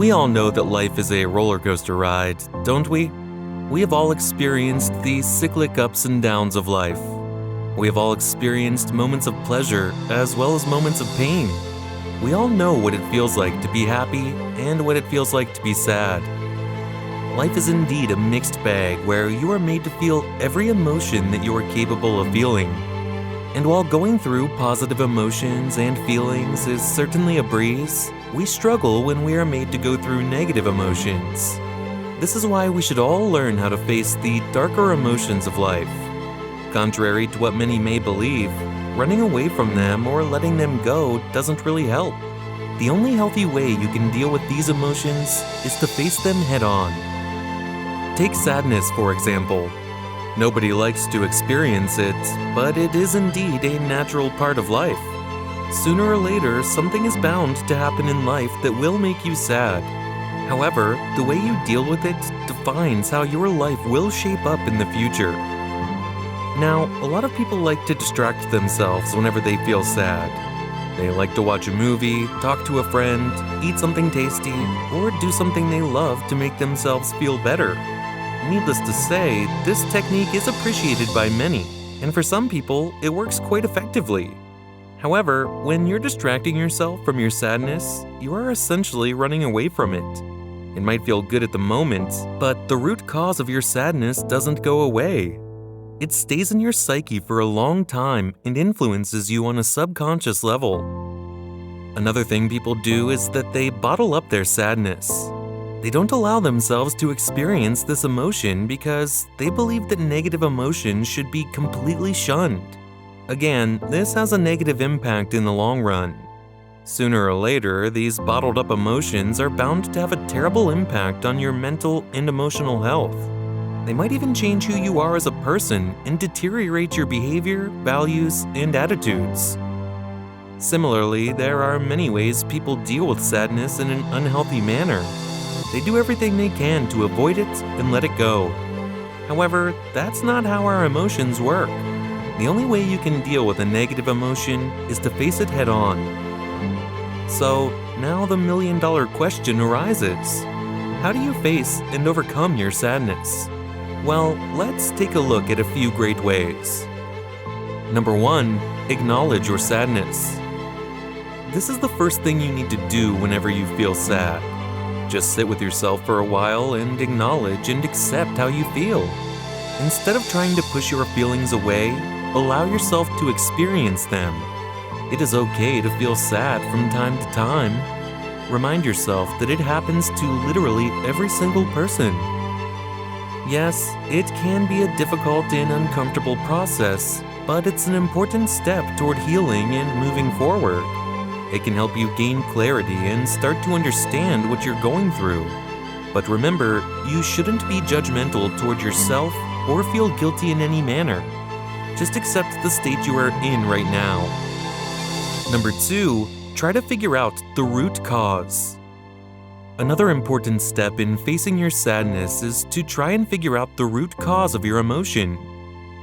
We all know that life is a roller coaster ride, don't we? We have all experienced the cyclic ups and downs of life. We have all experienced moments of pleasure as well as moments of pain. We all know what it feels like to be happy and what it feels like to be sad. Life is indeed a mixed bag where you are made to feel every emotion that you are capable of feeling. And while going through positive emotions and feelings is certainly a breeze, we struggle when we are made to go through negative emotions. This is why we should all learn how to face the darker emotions of life. Contrary to what many may believe, running away from them or letting them go doesn't really help. The only healthy way you can deal with these emotions is to face them head on. Take sadness, for example. Nobody likes to experience it, but it is indeed a natural part of life. Sooner or later, something is bound to happen in life that will make you sad. However, the way you deal with it defines how your life will shape up in the future. Now, a lot of people like to distract themselves whenever they feel sad. They like to watch a movie, talk to a friend, eat something tasty, or do something they love to make themselves feel better. Needless to say, this technique is appreciated by many, and for some people, it works quite effectively. However, when you're distracting yourself from your sadness, you are essentially running away from it. It might feel good at the moment, but the root cause of your sadness doesn't go away. It stays in your psyche for a long time and influences you on a subconscious level. Another thing people do is that they bottle up their sadness. They don't allow themselves to experience this emotion because they believe that negative emotions should be completely shunned. Again, this has a negative impact in the long run. Sooner or later, these bottled up emotions are bound to have a terrible impact on your mental and emotional health. They might even change who you are as a person and deteriorate your behavior, values, and attitudes. Similarly, there are many ways people deal with sadness in an unhealthy manner. They do everything they can to avoid it and let it go. However, that's not how our emotions work. The only way you can deal with a negative emotion is to face it head on. So, now the million-dollar question arises. How do you face and overcome your sadness? Well, let's take a look at a few great ways. Number 1, acknowledge your sadness. This is the first thing you need to do whenever you feel sad. Just sit with yourself for a while and acknowledge and accept how you feel. Instead of trying to push your feelings away, allow yourself to experience them. It is okay to feel sad from time to time. Remind yourself that it happens to literally every single person. Yes, it can be a difficult and uncomfortable process, but it's an important step toward healing and moving forward. It can help you gain clarity and start to understand what you're going through. But remember, you shouldn't be judgmental toward yourself or feel guilty in any manner. Just accept the state you are in right now. Number 2, try to figure out the root cause. Another important step in facing your sadness is to try and figure out the root cause of your emotion.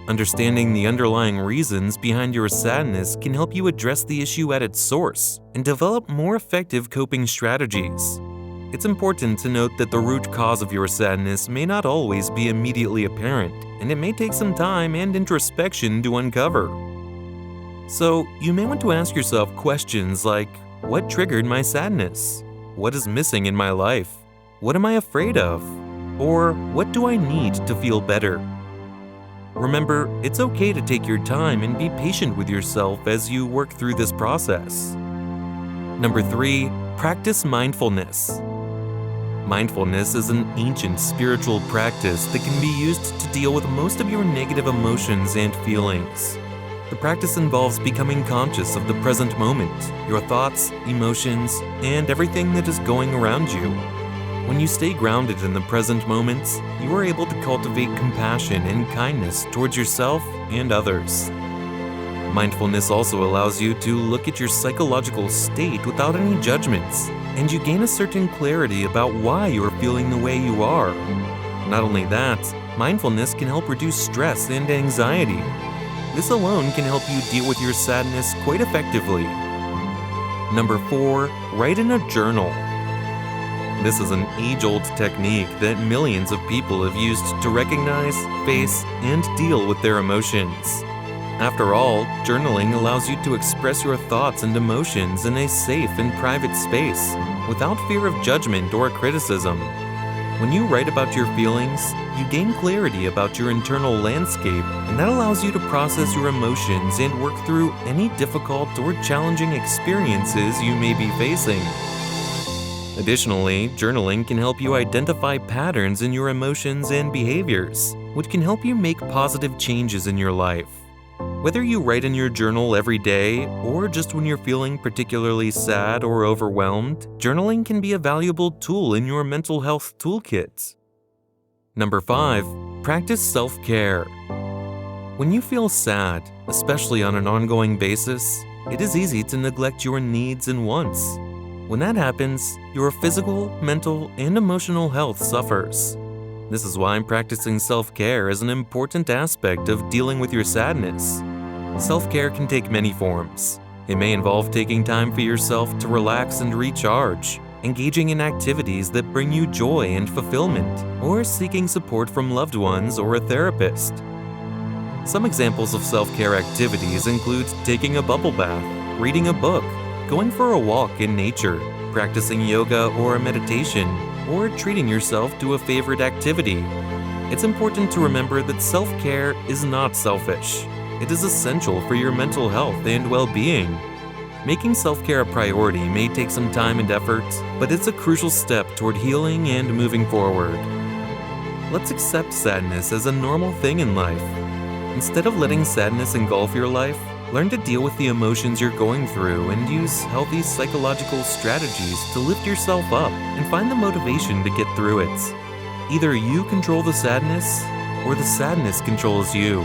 Understanding the underlying reasons behind your sadness can help you address the issue at its source and develop more effective coping strategies. It's important to note that the root cause of your sadness may not always be immediately apparent, and it may take some time and introspection to uncover. So, you may want to ask yourself questions like, what triggered my sadness? What is missing in my life? What am I afraid of? Or what do I need to feel better? Remember, it's okay to take your time and be patient with yourself as you work through this process. Number 3, practice mindfulness. Mindfulness is an ancient spiritual practice that can be used to deal with most of your negative emotions and feelings. The practice involves becoming conscious of the present moment, your thoughts, emotions, and everything that is going around you. When you stay grounded in the present moments, you are able to cultivate compassion and kindness towards yourself and others. Mindfulness also allows you to look at your psychological state without any judgments, and you gain a certain clarity about why you are feeling the way you are. Not only that, mindfulness can help reduce stress and anxiety. This alone can help you deal with your sadness quite effectively. Number 4, write in a journal. This is an age-old technique that millions of people have used to recognize, face, and deal with their emotions. After all, journaling allows you to express your thoughts and emotions in a safe and private space, without fear of judgment or criticism. When you write about your feelings, you gain clarity about your internal landscape, and that allows you to process your emotions and work through any difficult or challenging experiences you may be facing. Additionally, journaling can help you identify patterns in your emotions and behaviors, which can help you make positive changes in your life. Whether you write in your journal every day or just when you're feeling particularly sad or overwhelmed, journaling can be a valuable tool in your mental health toolkit. Number 5. Practice self-care. When you feel sad, especially on an ongoing basis, it is easy to neglect your needs and wants. When that happens, your physical, mental, and emotional health suffers. This is why practicing self-care is an important aspect of dealing with your sadness. Self-care can take many forms. It may involve taking time for yourself to relax and recharge, engaging in activities that bring you joy and fulfillment, or seeking support from loved ones or a therapist. Some examples of self-care activities include taking a bubble bath, reading a book, going for a walk in nature, practicing yoga or meditation, or treating yourself to a favorite activity. It's important to remember that self-care is not selfish. It is essential for your mental health and well-being. Making self-care a priority may take some time and effort, but it's a crucial step toward healing and moving forward. Let's accept sadness as a normal thing in life. Instead of letting sadness engulf your life, learn to deal with the emotions you're going through and use healthy psychological strategies to lift yourself up and find the motivation to get through it. Either you control the sadness, or the sadness controls you.